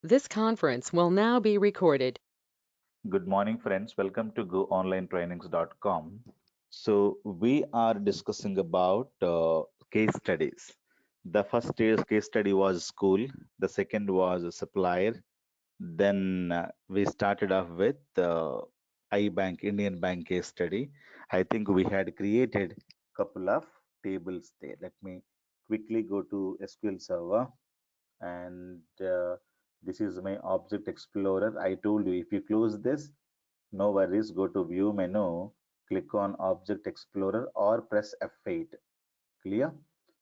This conference will now be recorded. Good morning, friends. Welcome to goonlinetrainings.com. So, we are discussing about case studies. The first case study was school, the second was supplier. Then we started off with iBank, Indian Bank case study. I think we had created a couple of tables there. Let me quickly go to SQL Server and this is my object explorer. I told you if you close this, no worries, go to view menu, click on object explorer or press F8. Clear?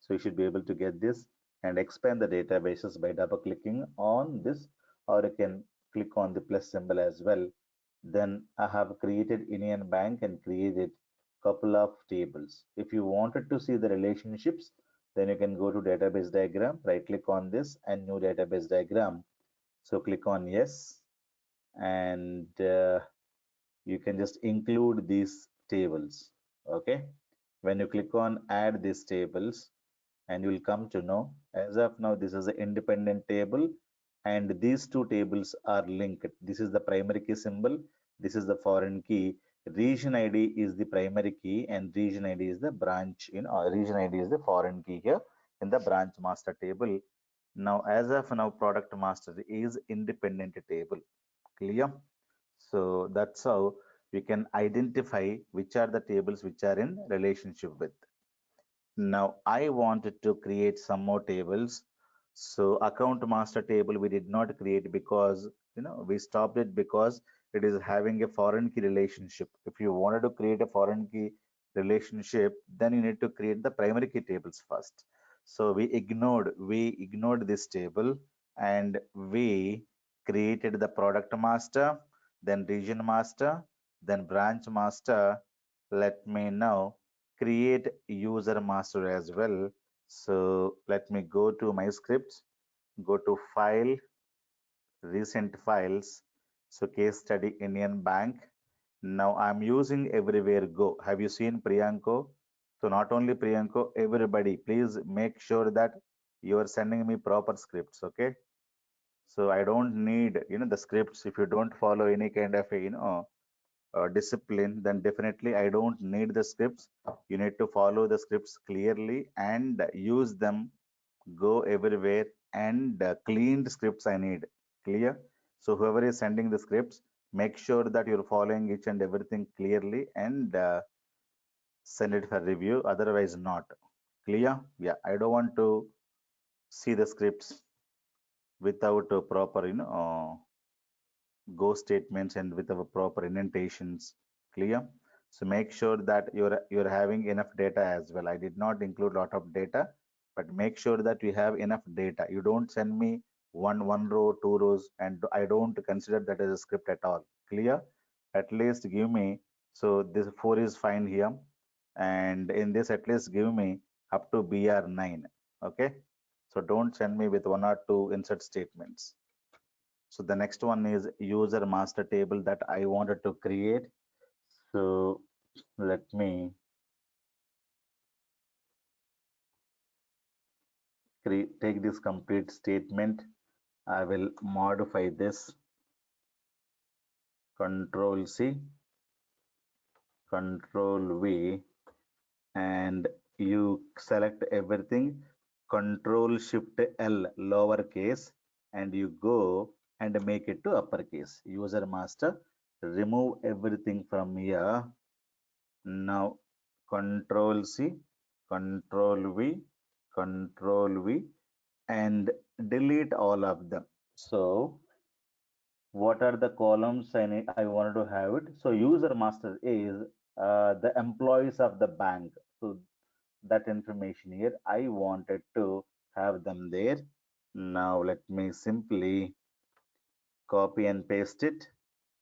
So you should be able to get this and expand the databases by double clicking on this, or you can click on the plus symbol as well. Then I have created Indian Bank and created couple of tables. If you wanted to see the relationships, then you can go to database diagram, right click on this and new database diagram. So click on yes, and you can just include these tables. Okay, when you click on add these tables, and you will come to know as of now this is an independent table and these two tables are linked. This is the primary key symbol, this is the foreign key. Region id is the primary key and region id is the branch in, or region id is the foreign key here in the branch master table. Now as of now product master is independent table. Clear? So that's how we can identify which are the tables which are in relationship with. Now I wanted to create some more tables. So account master table we did not create because we stopped it because it is having a foreign key relationship. If you wanted to create a foreign key relationship, then you need to create the primary key tables first. So we ignored this table and we created the product master, then region master, then branch master. Let me now create user master as well. So let me go to my scripts, go to file, recent files. So case study Indian Bank. Now I'm using everywhere go. Have you seen Priyanko? So not only Priyanko, everybody, please make sure that you are sending me proper scripts. Okay. So I don't need, the scripts. If you don't follow any kind of a, discipline, then definitely I don't need the scripts. You need to follow the scripts clearly and use them, go everywhere, and cleaned scripts I need. Clear? So whoever is sending the scripts, make sure that you're following each and everything clearly and send it for review. Otherwise, not. Clear? Yeah, I don't want to see the scripts without proper, go statements and with our proper indentations. Clear? So make sure that you're having enough data as well. I did not include lot of data, but make sure that you have enough data. You don't send me one row, two rows, and I don't consider that as a script at all. Clear? At least give me, so this four is fine here, and in this at least give me up to br9. Okay, so don't send me with one or two insert statements. So the next one is user master table that I wanted to create. So let me take this complete statement. I will modify this. Control C, Control V, and you select everything. Control Shift L lowercase, and you go and make it to uppercase. User master. Remove everything from here. Now Control C, Control V, Control V, and delete all of them. So what are the columns I wanted to have it? So user master is the employees of the bank. So that information here, I wanted to have them there. Now let me simply copy and paste it.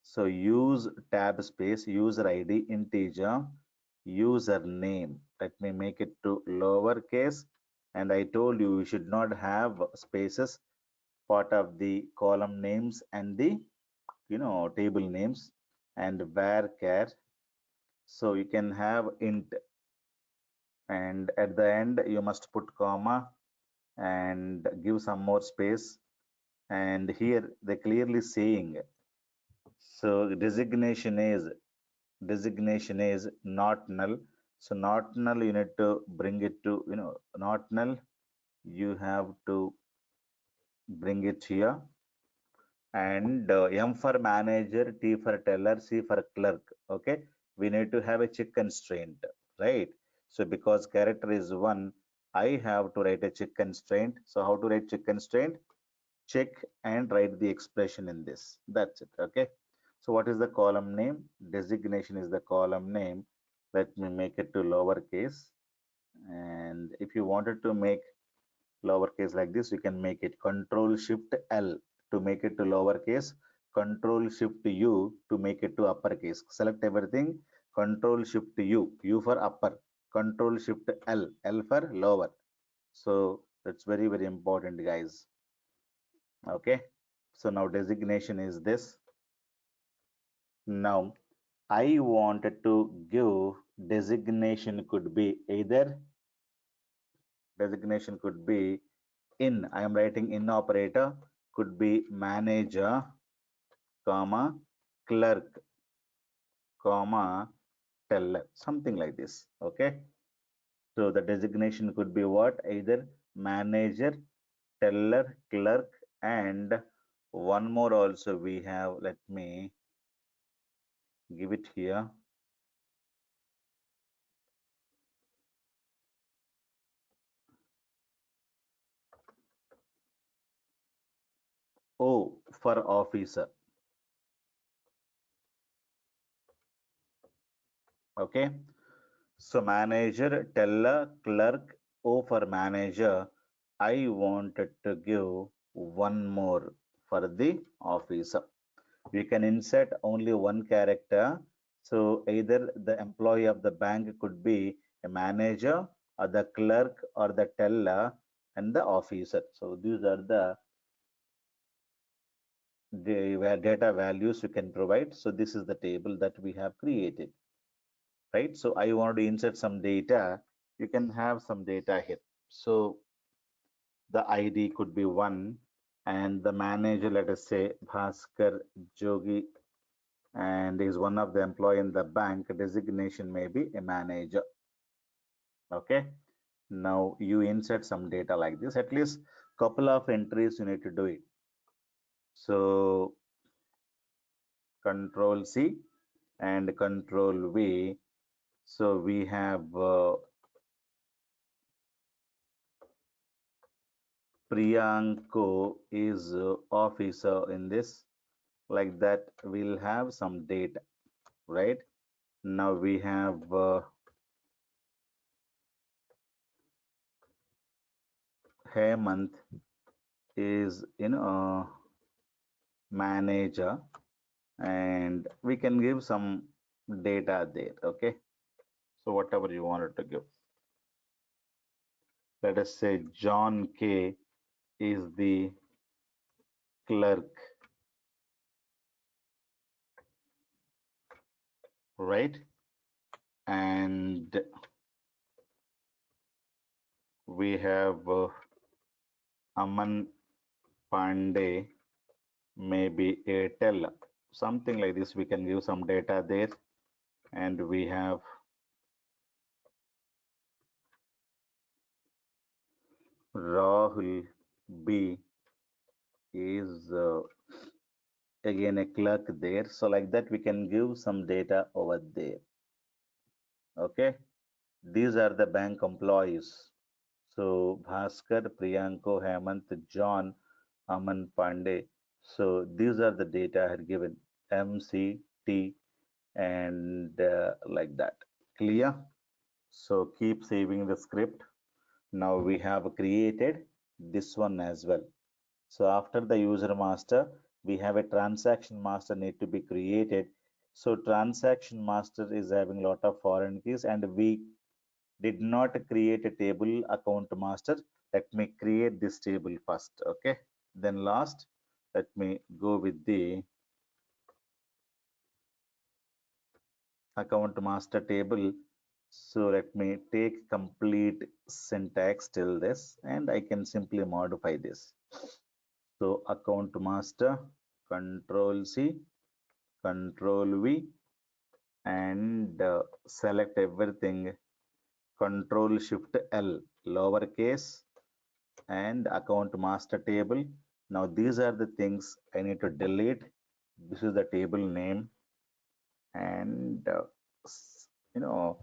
So use tab space, user ID integer, username. Let me make it to lowercase. And I told you should not have spaces part of the column names and the table names, and varchar. So you can have int, and at the end you must put comma and give some more space. And here they clearly saying, so designation is not null. So not null, you need to bring it to, not null, you have to bring it here. And M for manager, T for teller, C for clerk. Okay, we need to have a check constraint, right? So because character is one, I have to write a check constraint. So how to write check constraint? Check and write the expression in this. That's it. Okay. So what is the column name? Designation is the column name. Let me make it to lowercase. And if you wanted to make lowercase like this, you can make it Control Shift L to make it to lowercase, Control Shift U to make it to uppercase. Select everything, Control Shift U for upper, Control Shift L for lower. So that's very, very important, guys. Okay. So now designation is this. Now I wanted to give designation could be either designation could be in. I am writing in operator, could be manager, comma, clerk, comma, teller, something like this. Okay. So the designation could be what? Either manager, teller, clerk, and one more also we have. Let me give it here. O for officer. Okay. So manager, teller, clerk, O for manager. I wanted to give one more for the officer. We can insert only one character. So either the employee of the bank could be a manager or the clerk or the teller and the officer. So these are the data values you can provide. So this is the table that we have created, right? So I want to insert some data. You can have some data here. So the ID could be one, and the manager, let us say Bhaskar Jogi, and is one of the employee in the bank. Designation may be a manager. Okay. Now you insert some data like this. At least couple of entries you need to do it. So Control C and Control V. So we have Priyanko is officer in this. Like that, we'll have some data, right? Now we have Hemant is manager, and we can give some data there. Okay. So whatever you wanted to give. Let us say John K is the clerk, right? And we have Aman Pandey, maybe a teller, something like this. We can give some data there. And we have Rahul B is again a clerk there. So like that, we can give some data over there. Okay. These are the bank employees. So Bhaskar, Priyanko, Hemant, John, Aman Pandey. So these are the data I had given. MCT and like that. Clear? So keep saving the script. Now we have created this one as well. So after the user master, we have a transaction master need to be created. So transaction master is having a lot of foreign keys, and we did not create a table account master. Let me create this table first. Okay. Then last, let me go with the account master table. So let me take complete syntax till this, and I can simply modify this. So account master, control C, control V, and select everything. Control Shift L, lowercase, and account master table. Now these are the things I need to delete. This is the table name, and you know,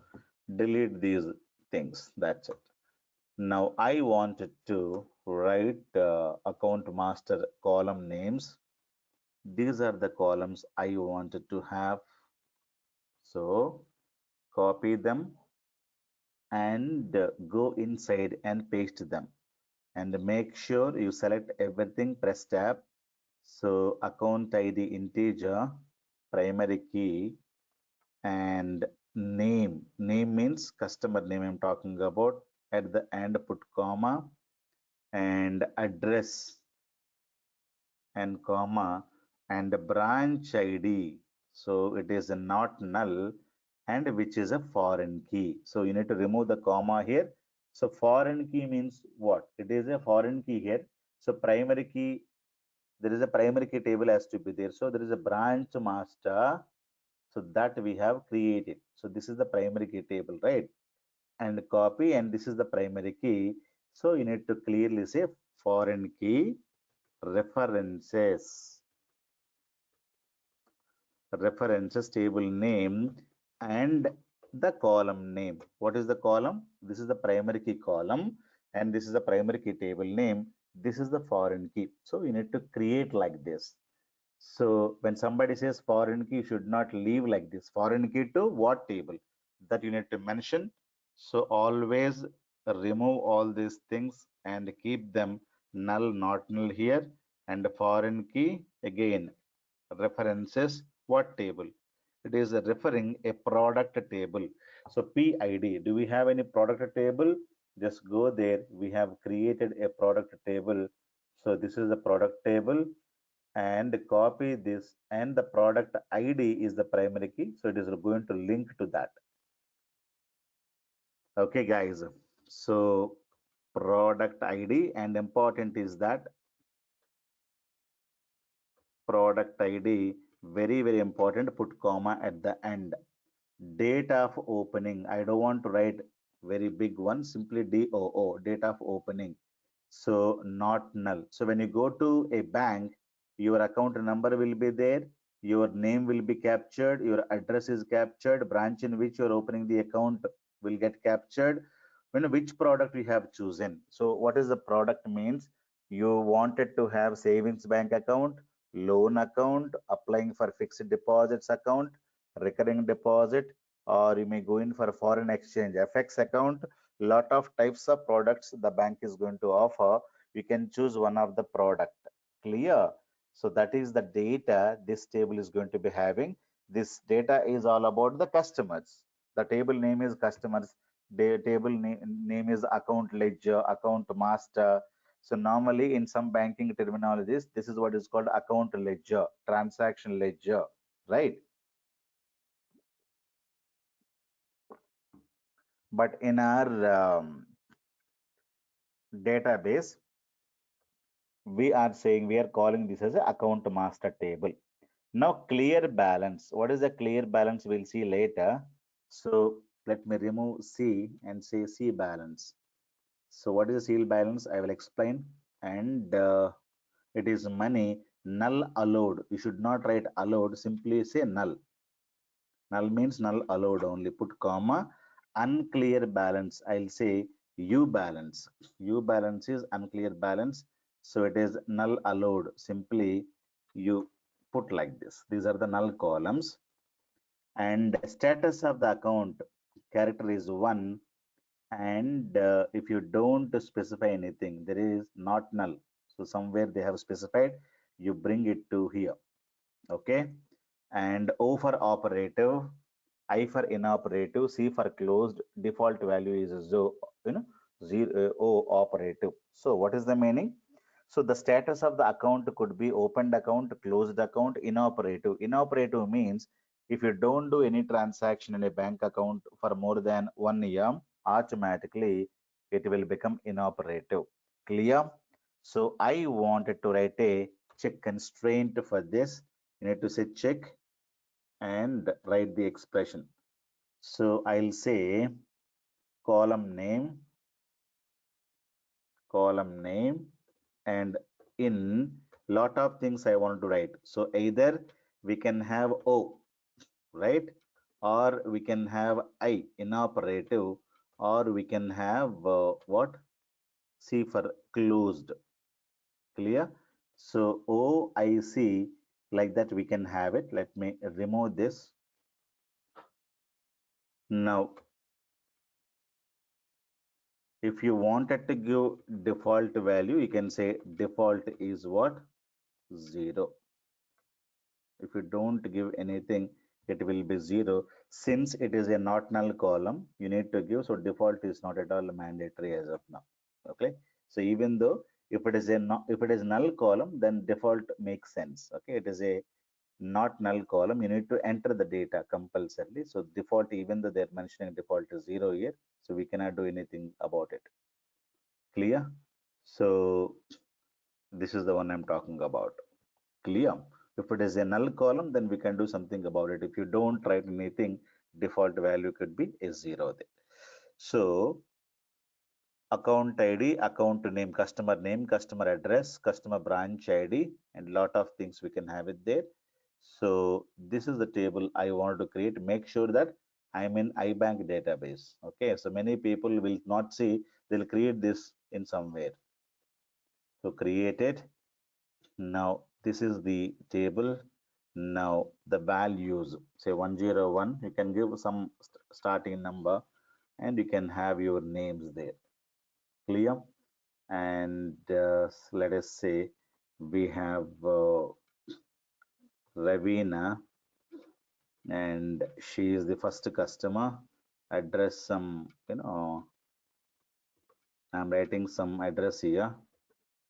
delete these things. That's it. Now I wanted to write account master column names. These are the columns I wanted to have. So copy them and go inside and paste them. And make sure you select everything, press tab. So account ID integer, primary key, and name. Name means customer name I'm talking about. At the end, put comma, and address and comma, and branch ID. So it is not null, and which is a foreign key. So you need to remove the comma here. So foreign key means what? It is a foreign key here. So primary key, there is a primary key table has to be there. So there is a branch master. So that we have created. So this is the primary key table, right? And copy, and this is the primary key. So you need to clearly say foreign key references, references table name, and the column name. What is the column? This is the primary key column, and this is the primary key table name. This is the foreign key. So you need to create like this. So when somebody says foreign key, you should not leave like this. Foreign key to what table? That you need to mention. So always remove all these things and keep them null, not null here. And foreign key again references what table? It is referring a product table. So PID, do we have any product table? Just go there. We have created a product table. So this is the product table, and copy this, and the product ID is the primary key. So it is going to link to that. Okay, guys. So product ID, and important is that product ID, very, very important. Put comma at the end. Date of opening, I don't want to write very big one, simply DOO, date of opening. So not null. So when you go to a bank, your account number will be there, your name will be captured, your address is captured, branch in which you're opening the account will get captured, when which product you have chosen. So what is the product means? You wanted to have savings bank account, loan account, applying for fixed deposits account, recurring deposit, or you may go in for foreign exchange FX account. Lot of types of products the bank is going to offer. You can choose one of the product. Clear? So that is the data this table is going to be having. This data is all about the customers. The table name is customers. The table name is account ledger, account master. So normally in some banking terminologies, this is what is called account ledger, transaction ledger, right? But in our database, we are saying we are calling this as a account master table. Now clear balance. What is a clear balance? We'll see later. So let me remove C and say C balance. So what is a C balance? I will explain. And it is money null allowed. You should not write allowed. Simply say null. Null means null allowed only. Put comma. Unclear balance. I'll say U balance. U balance is unclear balance. So it is null allowed. Simply you put like this. These are the null columns. And status of the account character is 1. And if you don't specify anything, there is not null. So somewhere they have specified, you bring it to here. Okay. And O for operative, I for inoperative, C for closed, default value is zero, O operative. So what is the meaning? So the status of the account could be opened account, closed account, inoperative. Inoperative means if you don't do any transaction in a bank account for more than 1 year, automatically it will become inoperative. Clear? So I wanted to write a check constraint for this. You need to say check and write the expression. So I'll say column name, column name, and in lot of things I want to write. So either we can have O, right? Or we can have I inoperative, or we can have what? C for closed. Clear? So OIC, like that we can have it. Let me remove this. Now, if you wanted to give default value, you can say default is what? 0. If you don't give anything, it will be 0. Since it is a not null column, you need to give. So default is not at all mandatory as of now. Okay. So even though if it is null column, then default makes sense. Okay. It is a not null column. You need to enter the data compulsorily. So default, even though they're mentioning default is 0 here, so we cannot do anything about it. Clear? So this is the one I'm talking about. Clear? If it is a null column, then we can do something about it. If you don't write anything, default value could be a 0 there. So account ID, account name, customer address, customer branch ID, and lot of things we can have it there. So this is the table I wanted to create. Make sure that I'm in iBank database. Okay, so many people will not see, they'll create this in somewhere. So create it. Now this is the table. Now the values, say 101, you can give some starting number and you can have your names there. Clear? And let us say we have Ravina and she is the first customer. Address some, I'm writing some address here,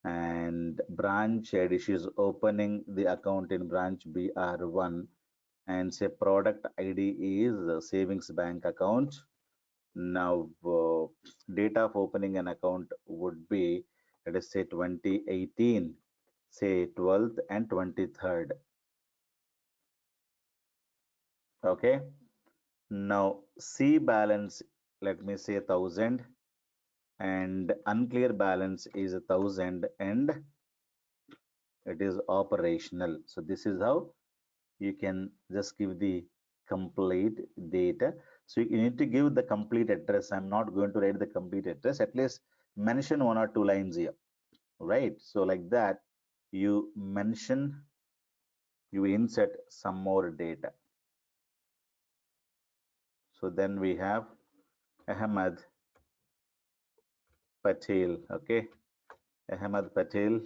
and branch ID, she's opening the account in branch BR1, and say product ID is savings bank account. Now, date of opening an account would be, let us say 2018, say 12th and 23rd. Okay. Now, C balance, let me say 1000, and unclear balance is 1000, and it is operational. So, this is how you can just give the complete data. So you need to give the complete address. I'm not going to write the complete address. At least mention 1 or 2 lines here, right? So like that, you mention, you insert some more data. So then we have Ahmad Patel. Okay, Ahmad Patel.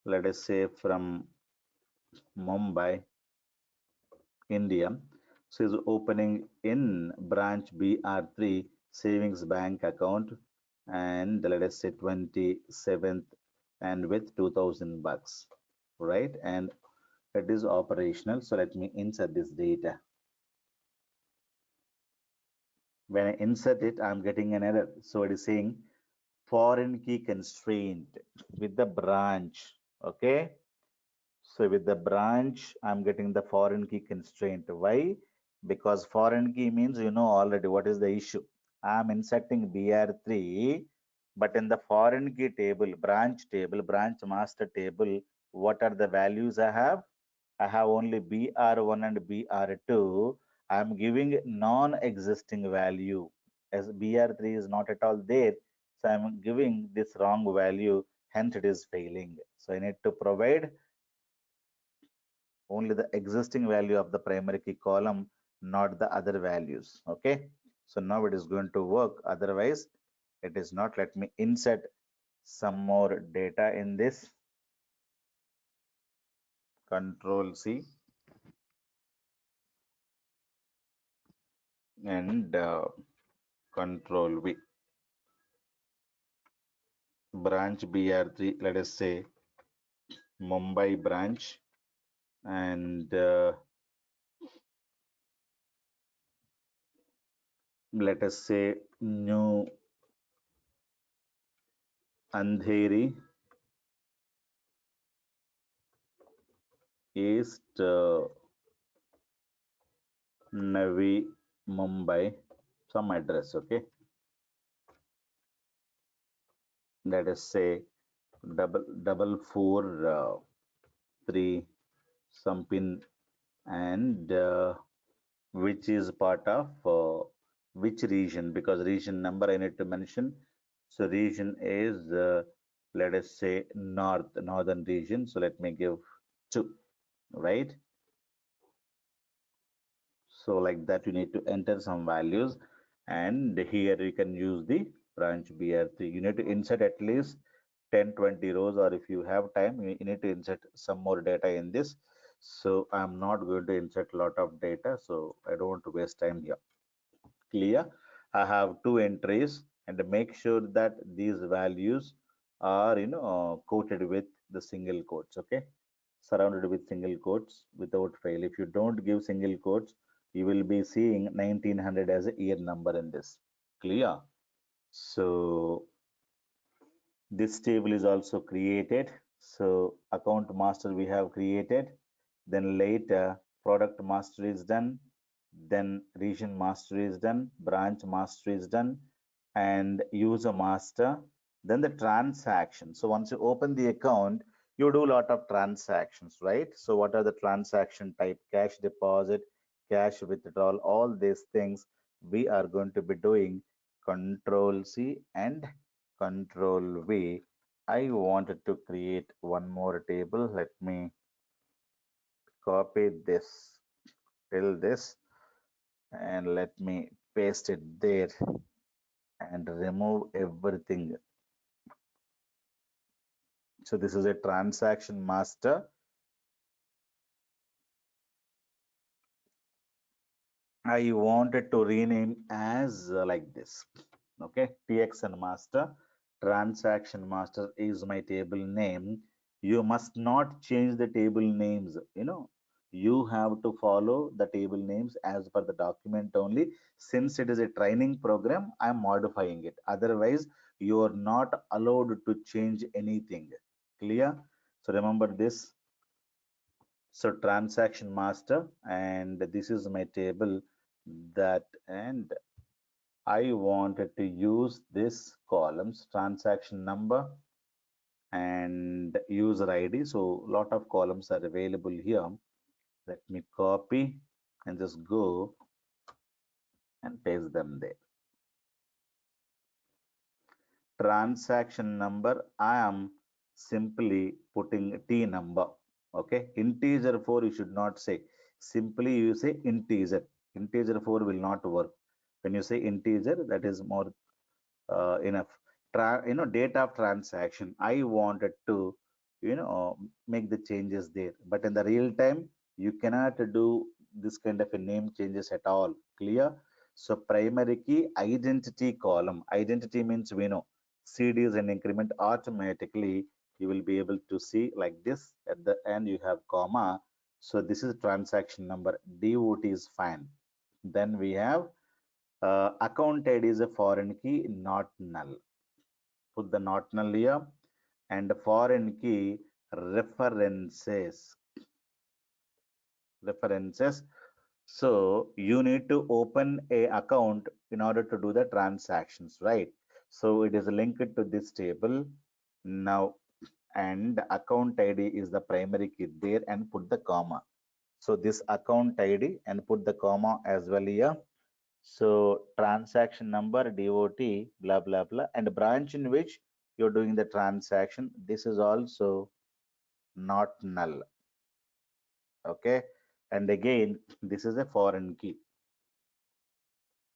Let us say from Mumbai, India. So is opening in branch BR3 savings bank account, and let us say 27th and with 2000 bucks, right? And it is operational. So let me insert this data. When I insert it, I'm getting an error. So it is saying foreign key constraint with the branch. Okay. So with the branch, I'm getting the foreign key constraint. Why? Because foreign key means you know already what is the issue. I'm inserting BR3, but in the foreign key table, branch master table, what are the values I have? I have only BR1 and BR2. I'm giving non-existing value as BR3 is not at all there. So I'm giving this wrong value, hence it is failing. So I need to provide only the existing value of the primary key column, not the other values. Okay. So now it is going to work. Otherwise, it is not. Let me insert some more data in this. Control C and Control V. Branch BR3, let us say Mumbai branch, and let us say New Andheri. East Navi Mumbai, some address, okay? Let us say double four three some pin, and which is part of which region, because region number I need to mention. So region is let us say northern region. So let me give two, right? So like that, you need to enter some values, and here you can use the branch BR3. You need to insert at least 10-20 rows, or if you have time, you need to insert some more data in this. So I'm not going to insert a lot of data, so I don't want to waste time here. Clear? I have two entries, and make sure that these values are quoted with the single quotes. Okay, surrounded with single quotes without fail. If you don't give single quotes, you will be seeing 1900 as a year number in this. Clear? So this table is also created. So account master we have created. Then later product master is done. Then region master is done. Branch master is done. And user master. Then the transaction. So once you open the account, you do a lot of transactions, right? So what are the transaction type? Cash deposit, cash withdrawal, all these things we are going to be doing. Control C and Control V. I wanted to create one more table. Let me copy this till this, and let me paste it there and remove everything. So this is a transaction master. I wanted to rename as like this. Okay, TXN master, transaction master is my table name. You must not change the table names. You have to follow the table names as per the document only. Since it is a training program, I'm modifying it. Otherwise, you are not allowed to change anything. Clear? So remember this. So transaction master, and this is my table that, and I wanted to use this columns transaction number and user ID. So a lot of columns are available here. Let me copy and just go and paste them there. Transaction number, I am simply putting T number. Okay, integer 4 you should not say. Simply you say integer. Integer 4 will not work. When you say integer, that is more enough. Date of transaction, I wanted to make the changes there, but in the real time you cannot do this kind of a name changes at all. Clear? So primary key identity column, identity means we know CDs and increment automatically. You will be able to see like this. At the end you have comma. So this is transaction number. DOT is fine. Then we have account ID is a foreign key, not null. Put the not null here, and foreign key references. References. So you need to open a account in order to do the transactions, right? So it is linked to this table now, and account ID is the primary key there, and put the comma. So this account ID and put the comma as well here. So transaction number, DOT, blah, blah, blah, and branch in which you're doing the transaction. This is also not null. Okay. And again, this is a foreign key.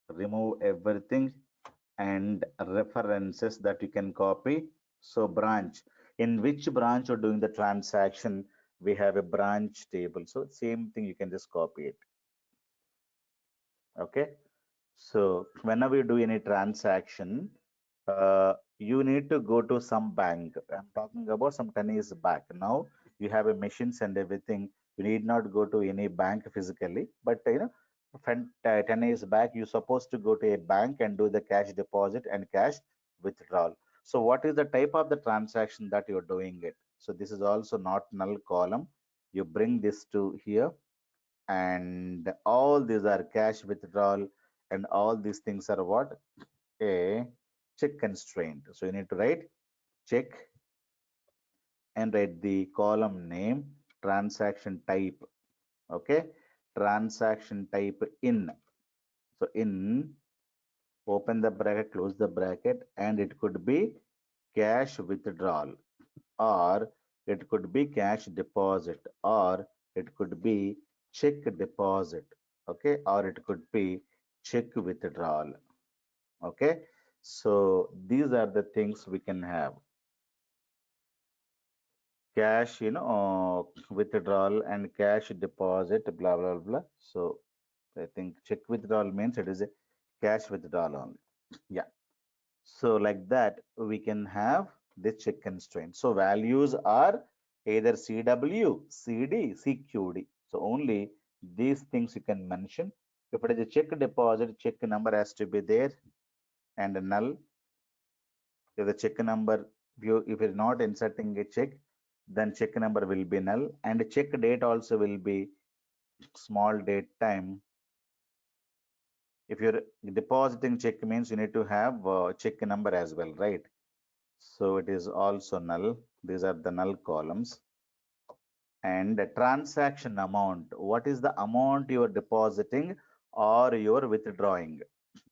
Remove everything and references that you can copy. So branch, in which branch you're doing the transaction, we have a branch table. So same thing, you can just copy it. Okay. So whenever you do any transaction, you need to go to some bank. I'm talking about some 10 years back. Now you have a machines and everything. You need not go to any bank physically, but 10 years back, you're supposed to go to a bank and do the cash deposit and cash withdrawal. So what is the type of the transaction that you're doing it? So this is also not null column. You bring this to here, and all these are cash withdrawal, and all these things are what? A check constraint. So you need to write check and write the column name, transaction type. Okay, transaction type in. So in, open the bracket, close the bracket, and it could be cash withdrawal, or it could be cash deposit, or it could be check deposit. Okay, or it could be check withdrawal. Okay, so these are the things we can have: cash, withdrawal, and cash deposit, blah blah blah. So I think check withdrawal means it is a cash withdrawal only. Yeah. So like that, we can have the check constraint. So values are either CW, CD, CQD. So only these things you can mention. If it is a check deposit, check number has to be there, and null. If the check number, if you're not inserting a check, then check number will be null, and check date also will be small date time. If you're depositing check means you need to have check number as well, right? So it is also null. These are the null columns. And the transaction amount. What is the amount you are depositing or you are withdrawing?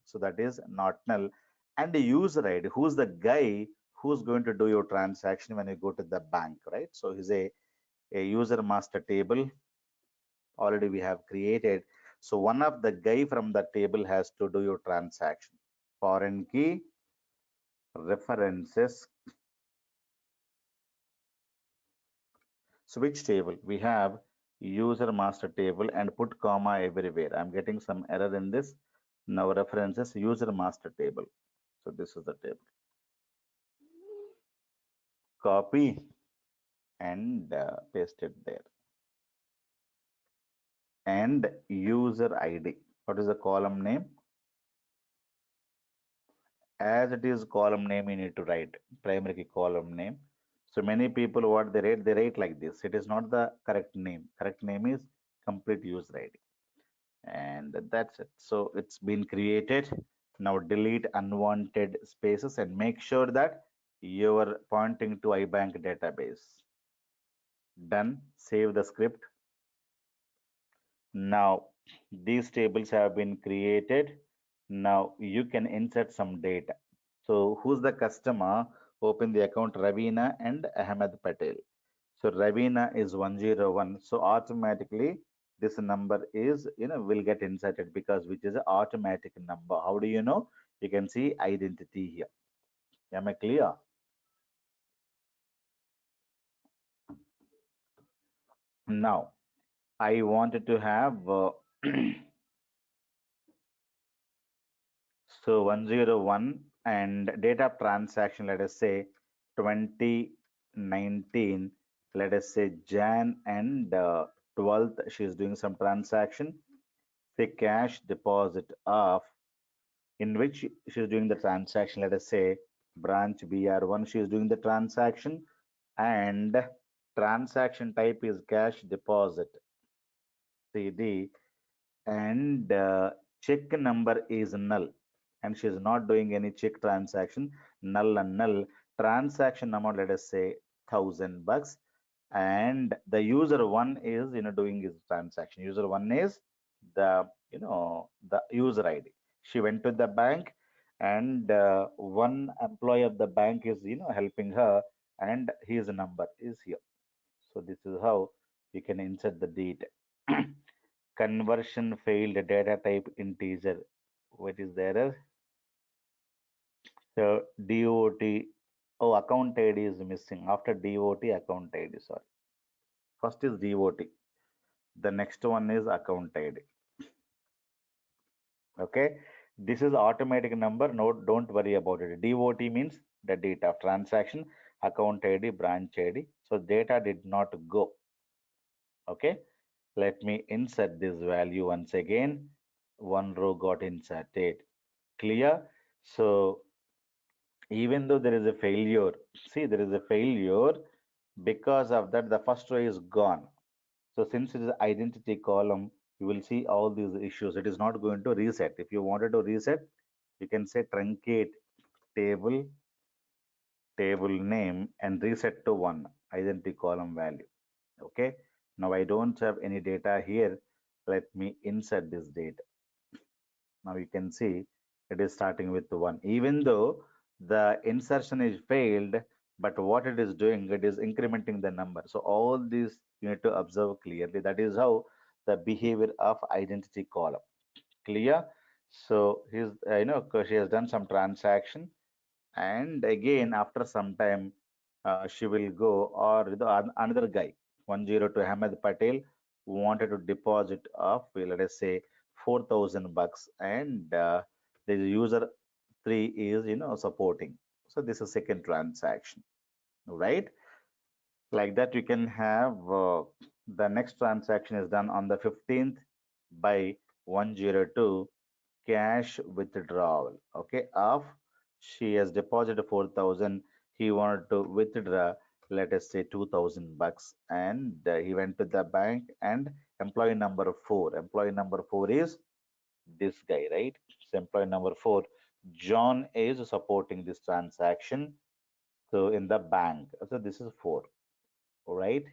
So that is not null. And the user ID, who's the guy who's going to do your transaction when you go to the bank, right? So he's a user master table already we have created. So one of the guy from the table has to do your transaction. Foreign key references. So which table? We have user master table and put comma everywhere. I'm getting some error in this. Now references user master table. So this is the table. Copy and paste it there. And user ID. What is the column name? As it is column name, you need to write primary key column name. So many people what they write like this. It is not the correct name. Correct name is complete user ID. And that's it. So it's been created. Now delete unwanted spaces and make sure that you're pointing to iBank database. Done. Save the script. Now these tables have been created. Now you can insert some data. So who's the customer? Open the account Ravina and Ahmed Patel. So Ravina is 101. So automatically this number is, will get inserted because which is an automatic number. How do you know? You can see identity here. Am I clear? Now I wanted to have so 101 and date of transaction, let us say 2019, let us say Jan and 12th, she is doing some transaction, say cash deposit of, in which she is doing the transaction, let us say branch BR1, she is doing the transaction, and transaction type is cash deposit, CD, and check number is null, and she is not doing any check transaction. Null and null. Transaction amount, let us say $1,000, and the user one is doing his transaction. User one is the user ID. She went to the bank, and one employee of the bank is helping her, and his number is here. So this is how you can insert the data. Conversion failed, data type integer. What is the error? So DOT, oh, account ID is missing. After DOT, account ID, sorry. First is DOT. The next one is account ID. Okay. This is automatic number. No, don't worry about it. DOT means the data of transaction, account ID, branch ID. So data did not go. Okay. Let me insert this value once again. One row got inserted. Clear? So even though there is a failure, see there is a failure, because of that the first row is gone. So since it is identity column, you will see all these issues. It is not going to reset. If you wanted to reset, you can say truncate table, table name, and reset to one identity column value. Okay. Now I don't have any data here. Let me insert this data. Now you can see it is starting with one. Even though the insertion is failed, but what it is doing, it is incrementing the number. So all these you need to observe clearly. That is how the behavior of identity column. Clear? So he's, she has done some transaction, and again after some time she will go, or another guy 102 Ahmed Patel wanted to deposit of, well, let us say, 4,000 bucks, and the user 3 is supporting. So this is second transaction, right? Like that you can have the next transaction is done on the 15th by 102 cash withdrawal. Okay, of, she has deposited 4,000. He wanted to withdraw, let us say, 2,000 bucks, and he went to the bank, and employee number four. Employee number four is this guy, right? So employee number four, John, is supporting this transaction. So in the bank, so this is four, all right?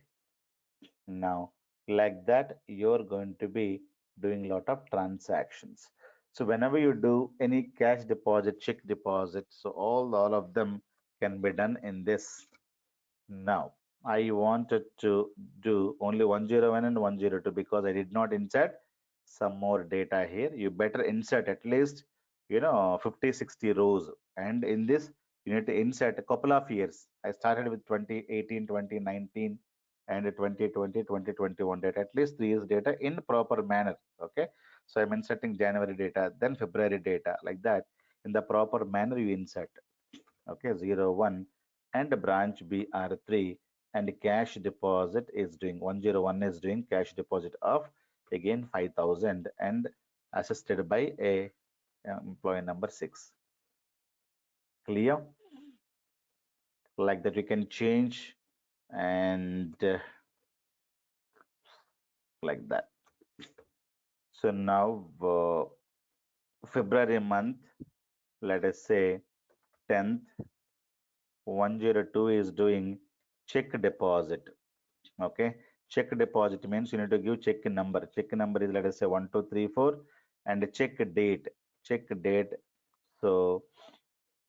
Now, like that, you're going to be doing a lot of transactions. So whenever you do any cash deposit, check deposit, so all of them can be done in this. Now, I wanted to do only 101 and 102 because I did not insert some more data here. You better insert at least, 50, 60 rows. And in this, you need to insert a couple of years. I started with 2018, 2019, and 2020, 2021 data, at least 3 years data in proper manner. Okay. So I'm inserting January data, then February data, like that. In the proper manner, you insert. Okay, 01, and branch BR3, and cash deposit is doing 101, is doing cash deposit of again 5,000, and assisted by a employee number 6. Clear? Like that you can change, and like that. So now February month, let us say 10th, 102 is doing check deposit. Okay, check deposit means you need to give check number. Check number is, let us say, 1234, and check date. Check date. So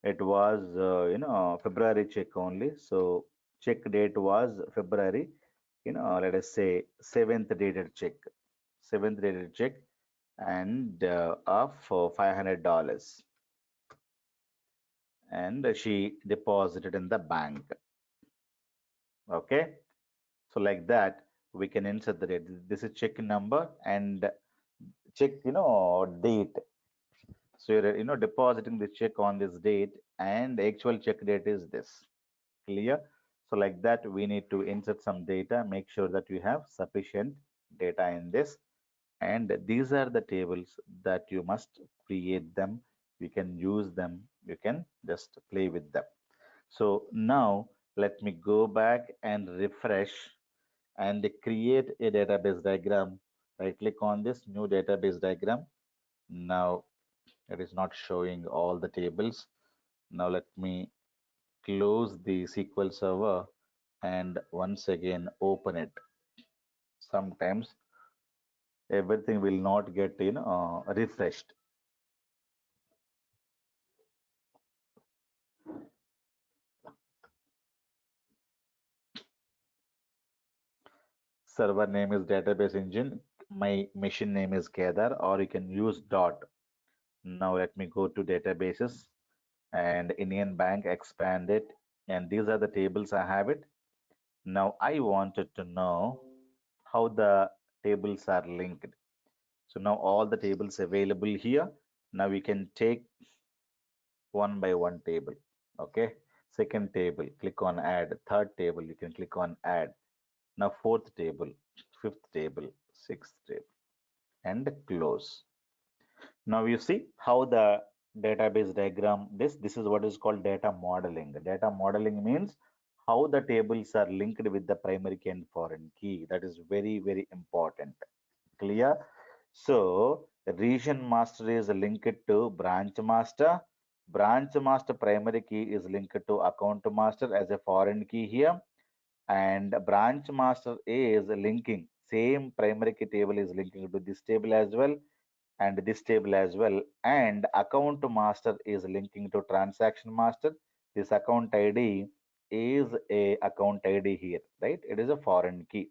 it was February check only. So check date was February. Let us say 7th dated check. 7th dated check, and of $500, and she deposited in the bank. Okay. So like that, we can insert the date. This is check number and check, date. So you're, depositing the check on this date, and the actual check date is this. Clear? So like that, we need to insert some data, make sure that you have sufficient data in this. And these are the tables that you must create them. You can use them. You can just play with them. So now let me go back and refresh and create a database diagram. Right click on this new database diagram. Now it is not showing all the tables. Now let me close the SQL Server and once again open it. Sometimes everything will not get refreshed. Server name is database engine. My machine name is Kedar, or you can use dot. Now let me go to databases and Indian Bank, expand it, and these are the tables I have it. Now I wanted to know how the tables are linked. So now all the tables available here. Now we can take one by one table. Okay. Second table, click on add. Third table, you can click on add. Now fourth table, fifth table, sixth table, and close. Now you see how the database diagram, this is what is called data modeling. The data modeling means how the tables are linked with the primary key and foreign key. That is very, very important. Clear? So, region master is linked to branch master. Branch master primary key is linked to account master as a foreign key here. And branch master is linking. Same primary key table is linking to this table as well and this table as well. And account master is linking to transaction master. This account ID is a account ID here, right? It is a foreign key.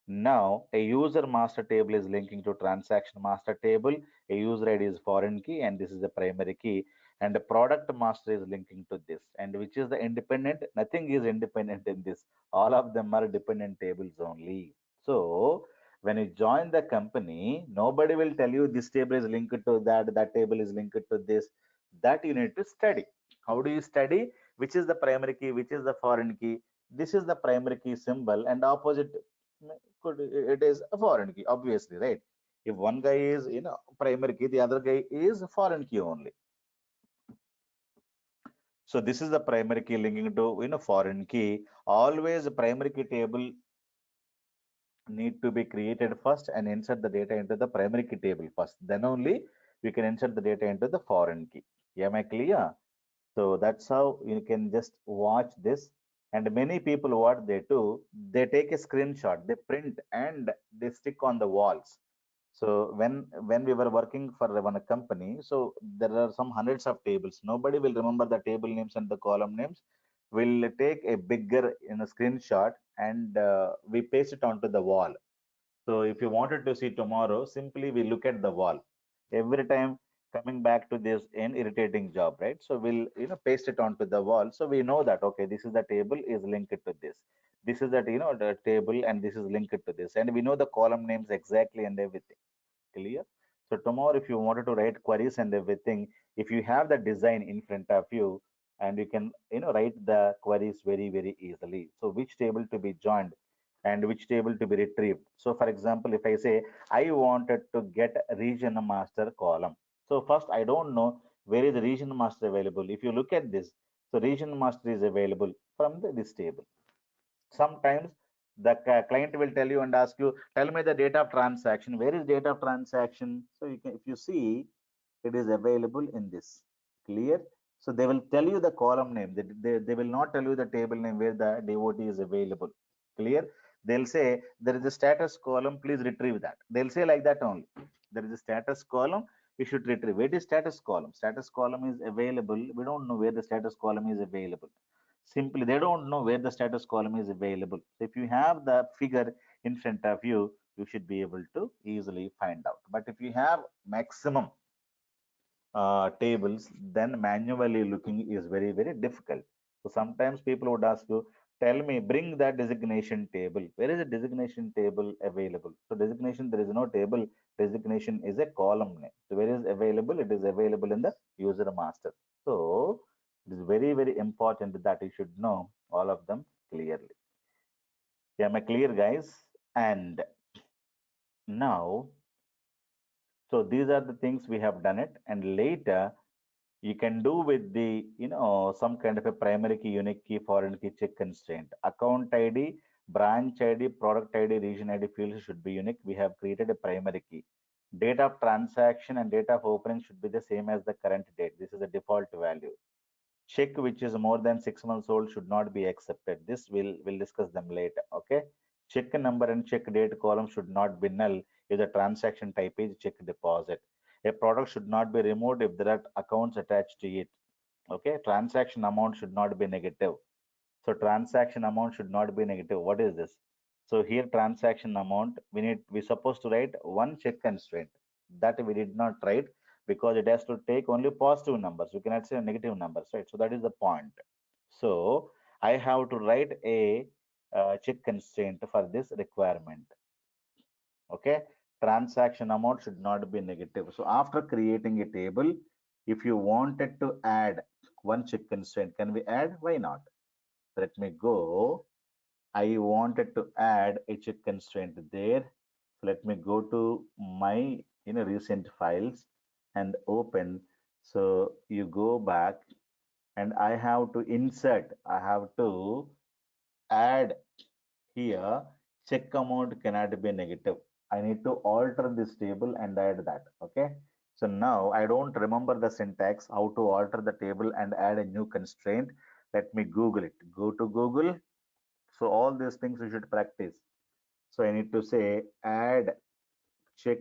Now, a user master table is linking to transaction master table. A user ID is foreign key, and this is the primary key. And the product master is linking to this. And which is the independent? Nothing is independent in this. All of them are dependent tables only. So, when you join the company, nobody will tell you this table is linked to that, that table is linked to this. That you need to study. How do you study? Which is the primary key? Which is the foreign key? This is the primary key symbol, and opposite could it is a foreign key, obviously, right? If one guy is primary key, the other guy is foreign key only. So this is the primary key linking to foreign key. Always primary key table need to be created first and insert the data into the primary key table first. Then only we can insert the data into the foreign key. Am I clear? So that's how you can just watch this. And many people, what they do, they take a screenshot, they print and they stick on the walls. So when we were working for one company, so there are some hundreds of tables. Nobody will remember the table names and the column names. We'll take a bigger screenshot and we paste it onto the wall. So if you wanted to see tomorrow, simply we look at the wall. Every time coming back to this an irritating job, right? So we'll paste it onto the wall. So we know that okay, this is the table is linked to this. This is that the table and this is linked to this. And we know the column names exactly and everything. Clear? So tomorrow, if you wanted to write queries and everything, if you have the design in front of you, and you can write the queries very very easily. So which table to be joined and which table to be retrieved. So for example, if I say I wanted to get region master column. So first I don't know where is the region master available. If you look at this, so region master is available from this table. Sometimes the client will tell you and ask you, tell me the date of transaction. Where is date of transaction? So you can, if you see, it is available in this. Clear? So they will tell you the column name. They will not tell you the table name where the devotee is available. Clear? They'll say there is a status column, please retrieve that. They'll say like that only. There is a status column, you should retrieve. Where is status column? Status column is available. We don't know where the status column is available. Simply they don't know where the status column is available. So if you have the figure in front of you, you should be able to easily find out. But if you have maximum tables, then manually looking is very very difficult. So sometimes people would ask you, tell me, bring that designation table. Where is the designation table available? So designation, there is no table. Designation is a column name. So where is available? It is available in the user master. So it is very very important that you should know all of them clearly. Am I clear, guys? And now, so these are the things we have done it, and later you can do with the some kind of a primary key, unique key, foreign key check constraint. Account ID, branch ID, product ID, region ID fields should be unique. We have created a primary key. Date of transaction and date of opening should be the same as the current date. This is the default value. Check which is more than 6 months old should not be accepted. This will discuss them later. Okay. Check number and check date column should not be null if the transaction type is check deposit. A product should not be removed if there are accounts attached to it. Okay. Transaction amount should not be negative. So transaction amount should not be negative. What is this? So here transaction amount, we supposed to write one check constraint. That we did not write because it has to take only positive numbers. We cannot say negative numbers, right? So that is the point. So I have to write a check constraint for this requirement. Okay. Transaction amount should not be negative. So after creating a table, if you wanted to add one check constraint, can we add? Why not? Let me go. I wanted to add a check constraint there. So let me go to my recent files and open. So you go back and I have to insert. I have to add here, check amount cannot be negative. I need to alter this table and add that. Okay. So now I don't remember the syntax, how to alter the table and add a new constraint. Let me Google it. Go to Google. So all these things you should practice. So I need to say add check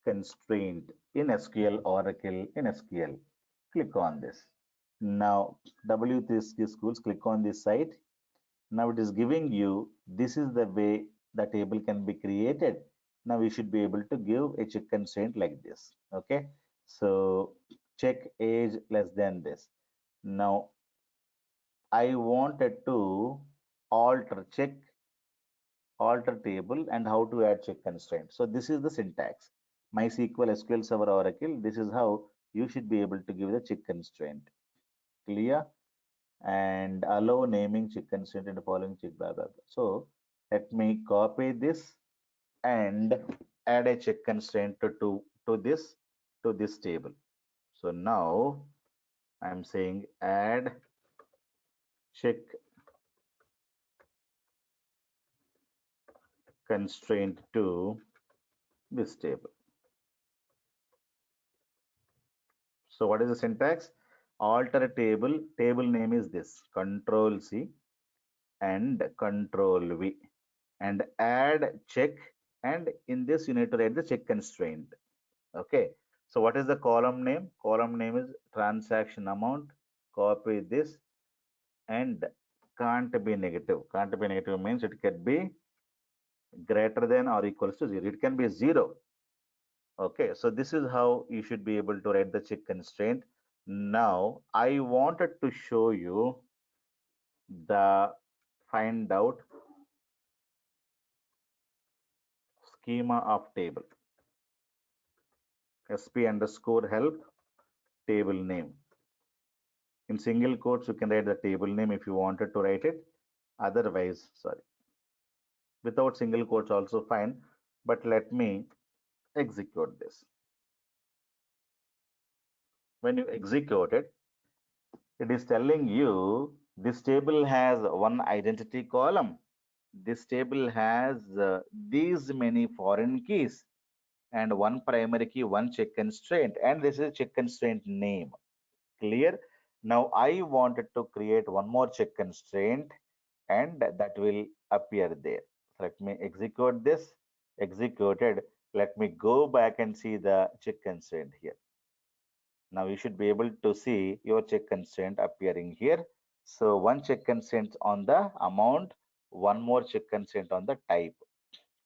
constraint in SQL Oracle in SQL. Click on this. Now W3 schools, click on this site. Now it is giving you, this is the way the table can be created. Now we should be able to give a check constraint like this. Okay. So check age less than this. Now I wanted to check alter table and how to add check constraint. So this is the syntax. MySQL, SQL Server, Oracle. This is how you should be able to give the check constraint. Clear? And allow naming check constraint and following check blah blah blah. So let me copy this and add a check constraint to this table. So now I'm saying add check constraint to this table. So what is the syntax? Alter a table. Table name is this. Control C and Control V and add check. And in this you need to write the check constraint. Okay. So what is the column name? Column name is transaction amount. Copy this and can't be negative. Can't be negative means it can be greater than or equals to 0. It can be 0. Okay, so this is how you should be able to write the check constraint. Now, I wanted to show you the find out schema of table. SP underscore help table name. In single quotes, you can write the table name if you wanted to write it. Otherwise, sorry, without single quotes also fine. But let me execute this. When you execute it, it is telling you this table has one identity column. This table has these many foreign keys and one primary key, one check constraint, and this is check constraint name. Clear? Now I wanted to create one more check constraint and that will appear there. Let me execute this. Executed. Let me go back and see the check constraint here. Now you should be able to see your check constraint appearing here. So one check constraint on the amount, one more check constraint on the type.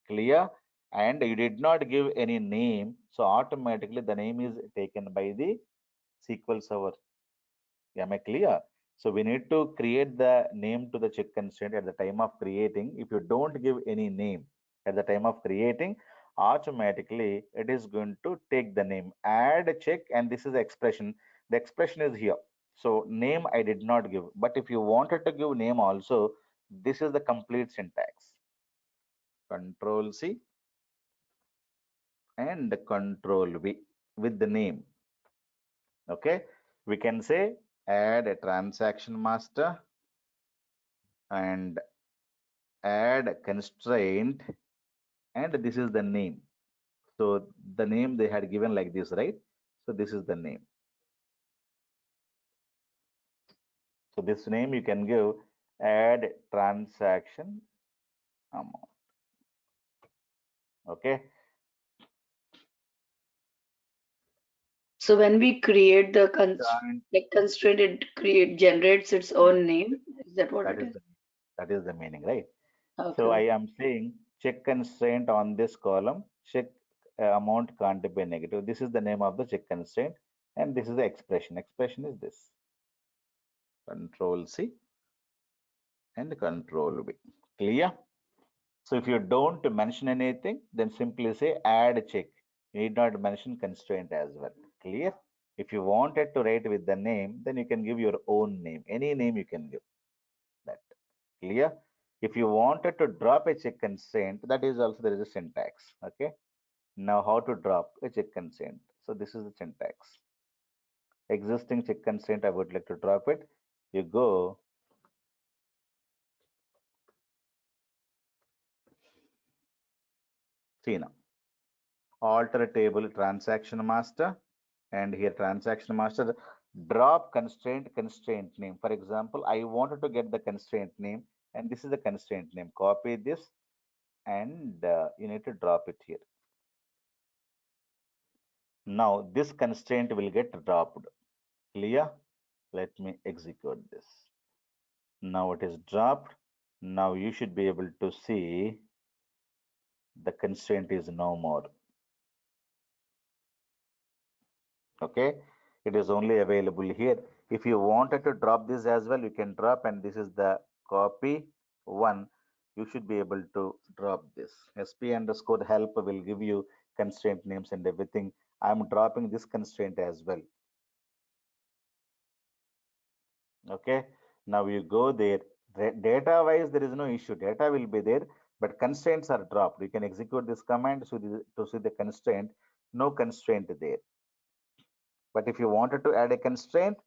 Clear? And you did not give any name, so automatically the name is taken by the SQL Server. Am I clear? So we need to create the name to the check constraint at the time of creating. If you don't give any name at the time of creating, automatically it is going to take the name, add a check, and this is the expression. The expression is here. So name I did not give, but if you wanted to give name also, this is the complete syntax. Control C and Control V with the name. Okay, we can say add a transaction master and add constraint, and this is the name. So the name they had given like this, right? So this is the name. So this name you can give add transaction amount. Okay. So when we create the constraint, it generates its own name. Is that what That it is is? the meaning, right? So I Okay. am saying check constraint on this column, check amount can't be negative. This is the name of the check constraint, and this is the expression. Expression is this. Control C and Control V. Clear? So if you don't mention anything, then simply say add check. You need not mention constraint as well. Clear? If you wanted to write with the name, then you can give your own name. Any name you can give that. Clear? If you wanted to drop a check constraint, that is also there is a syntax. Okay. Now how to drop a check constraint. So this is the syntax. Existing check constraint, I would like to drop it. You go, see now, alter table transaction master, and here transaction master, drop constraint name. For example, I wanted to get the constraint name, and this is the constraint name. Copy this, and you need to drop it here. Now this constraint will get dropped. Clear? Let me execute this. Now it is dropped. Now you should be able to see the constraint is no more. Okay, it is only available here. If you wanted to drop this as well, you can drop, and this is the copy one. You should be able to drop this. Sp underscore help will give you constraint names and everything. I'm dropping this constraint as well. Okay, now you go there. Data wise there is no issue, data will be there, but constraints are dropped. You can execute this command to see the constraint. No constraint there. But if you wanted to add a constraint,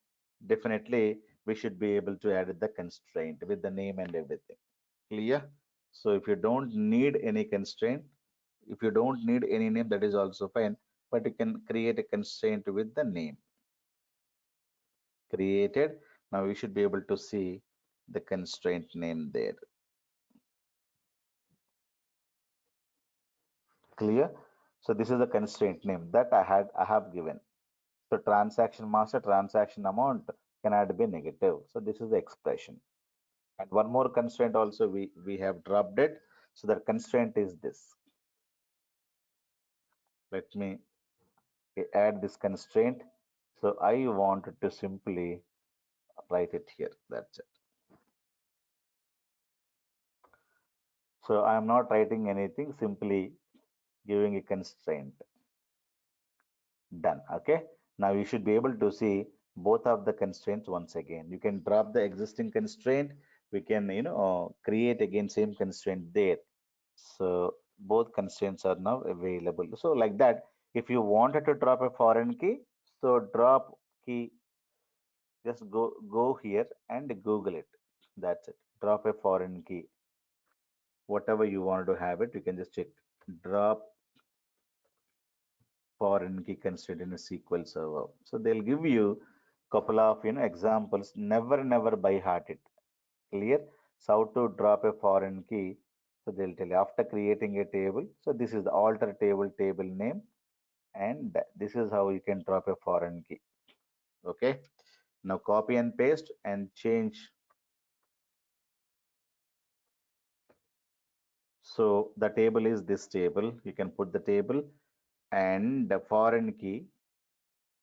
definitely we should be able to add the constraint with the name and everything. Clear? So if you don't need any constraint, if you don't need any name, that is also fine, but you can create a constraint with the name created. Now we should be able to see the constraint name there. Clear? So this is the constraint name that I have given. So transaction master transaction amount cannot be negative. So this is the expression. And one more constraint also we have dropped it. So the constraint is this. Let me add this constraint. So I wanted to simply write it here. That's it. So I am not writing anything, simply giving a constraint. Done. Okay. Now you should be able to see both of the constraints once again. You can drop the existing constraint. We can, create again same constraint there. So both constraints are now available. So like that, if you wanted to drop a foreign key, so drop key, just go here and Google it. That's it. Drop a foreign key. Whatever you want to have it, you can just check. Drop foreign key constraint in a SQL Server. So they'll give you couple of examples. Never by heart it. Clear? So how to drop a foreign key. So they'll tell you after creating a table. So this is the alter table name, and this is how you can drop a foreign key. Okay. Now copy and paste and change. So the table is this table. You can put the table and the foreign key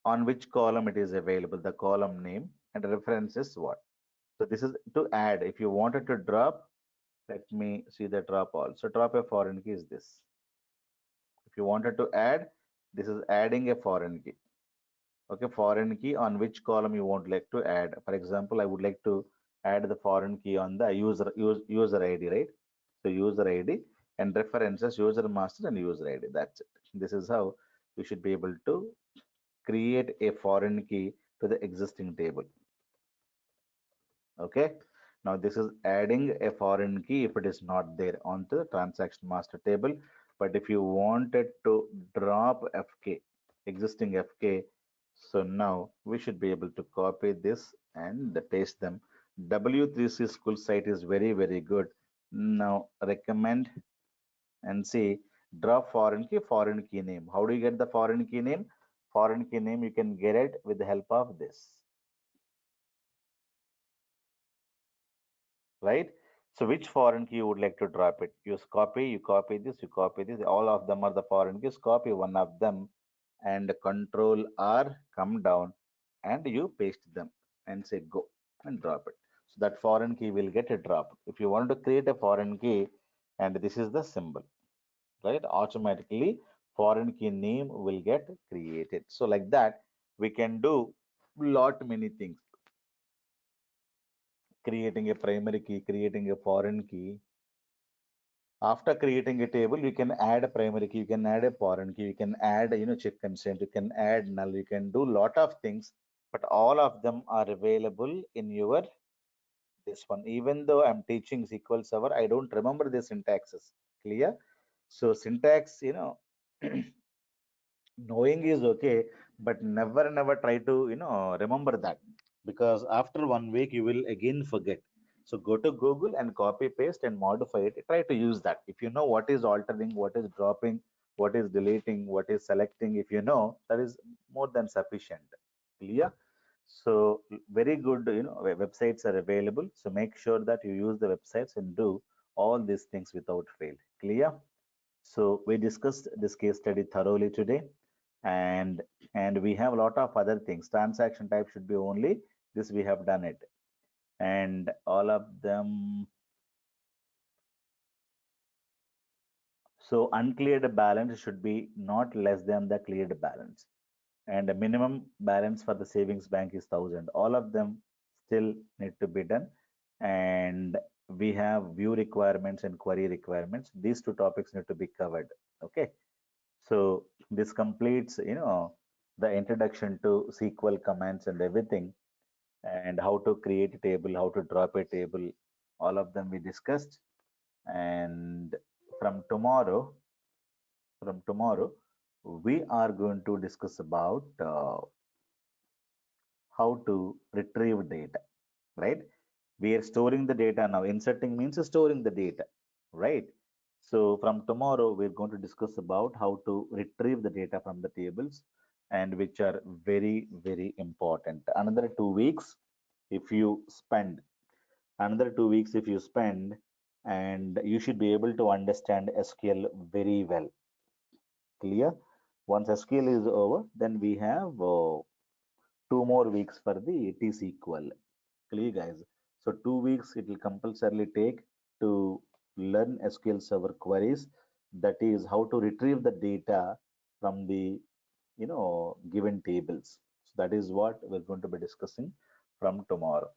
on which column it is available, the column name, and reference is what. So this is to add. If you wanted to drop, let me see the drop all. So drop a foreign key is this. If you wanted to add, this is adding a foreign key. Okay, foreign key on which column you want like to add. For example, I would like to add the foreign key on the user ID, right? So user ID and references user master and user ID. That's it. This is how you should be able to create a foreign key to the existing table. Okay, now this is adding a foreign key if it is not there onto the transaction master table. But if you wanted to drop fk, existing fk, so now we should be able to copy this and paste them. W3C school site is very good. Now recommend and see drop foreign key name. How do you get the foreign key name? Foreign key name you can get it with the help of this, right? So which foreign key you would like to drop it? Use copy, you copy this, you copy this. All of them are the foreign keys. Copy one of them and Control R, come down and you paste them and say go and drop it. So that foreign key will get a drop. If you want to create a foreign key and this is the symbol, right? Automatically foreign key name will get created. So like that, we can do lot many things. Creating a primary key, creating a foreign key. After creating a table, you can add a primary key, you can add a foreign key, you can add, check consent, you can add null, you can do lot of things but all of them are available in your this one. Even though I'm teaching SQL Server, I don't remember the syntaxes. Clear? So syntax, knowing is okay, but never try to remember that, because after 1 week you will again forget. So go to Google and copy paste and modify it. Try to use that. If you know what is altering, what is dropping, what is deleting, what is selecting, if you know, that is more than sufficient. Clear? So very good, websites are available, so make sure that you use the websites and do all these things without fail. Clear? So we discussed this case study thoroughly today, and we have a lot of other things. Transaction type should be only this. We have done it, and all of them. So uncleared balance should be not less than the cleared balance, and the minimum balance for the savings bank is 1,000. All of them still need to be done, and we have view requirements and query requirements. These two topics need to be covered. Okay. So this completes, the introduction to SQL commands and everything, and how to create a table, how to drop a table, all of them we discussed. And from tomorrow, from tomorrow, we are going to discuss about how to retrieve data, right? We are storing the data now. Inserting means storing the data, right? So from tomorrow, we're going to discuss about how to retrieve the data from the tables, and which are very important. Another 2 weeks if you spend, and you should be able to understand SQL very well. Clear? Once SQL is over, then we have 2 more weeks for the T-SQL. Clear, guys? So 2 weeks it will compulsorily take to learn SQL Server queries. That is how to retrieve the data from the given tables. So that is what we're going to be discussing from tomorrow.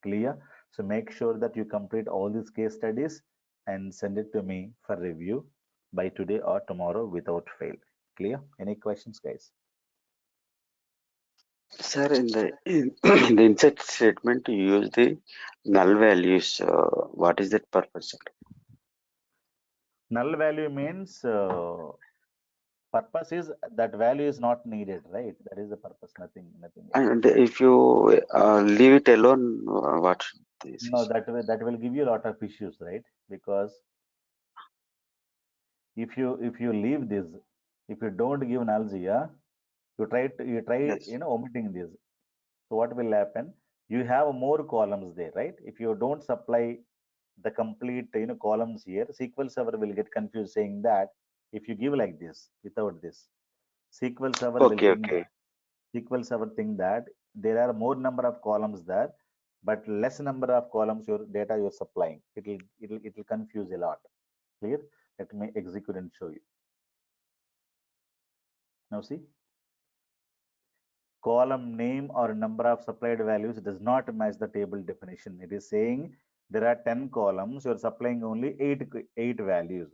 Clear? So make sure that you complete all these case studies and send it to me for review by today or tomorrow without fail. Clear? Any questions, guys? Sir, in the insert statement, you use the null values. What is that purpose, sir? Null value means purpose is that value is not needed, right? That is the purpose, nothing else. And if you leave it alone, what should this No, is? that will give you a lot of issues, right? Because if you leave this, if you don't give nulls here, you try Yes. omitting this. So what will happen? You have more columns there, right? If you don't supply the complete columns here, SQL Server will get confused saying that if you give like this without this, SQL Server will Okay, think okay. that SQL Server think that there are more number of columns there, but less number of columns your data you're supplying. It will confuse a lot. Clear? Let me execute and show you. Now see, column name or number of supplied values does not match the table definition. It is saying there are 10 columns, you're supplying only eight values.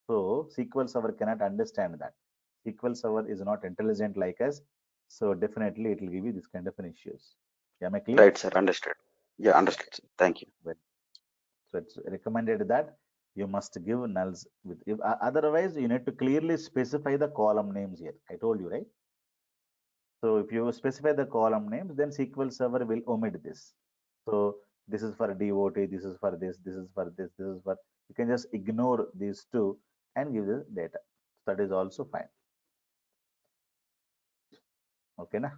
So SQL Server cannot understand that. SQL Server is not intelligent like us. So definitely it will give you this kind of an issues. Am I clear? Right, sir. Understood. Yeah, Yeah. understood, sir. Thank you. Well, so it's recommended that you must give nulls with, if otherwise you need to clearly specify the column names here. I told you, right? So if you specify the column names, then SQL Server will omit this. So this is for DOT, this is for this, this is for this, this is for. You can just ignore these two and give the data. That is also fine. Okay, na?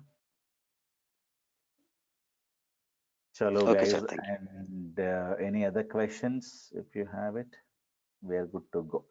Chalo, Okay, sir. guys. Thank you. And any other questions? If you have it, we are good to go.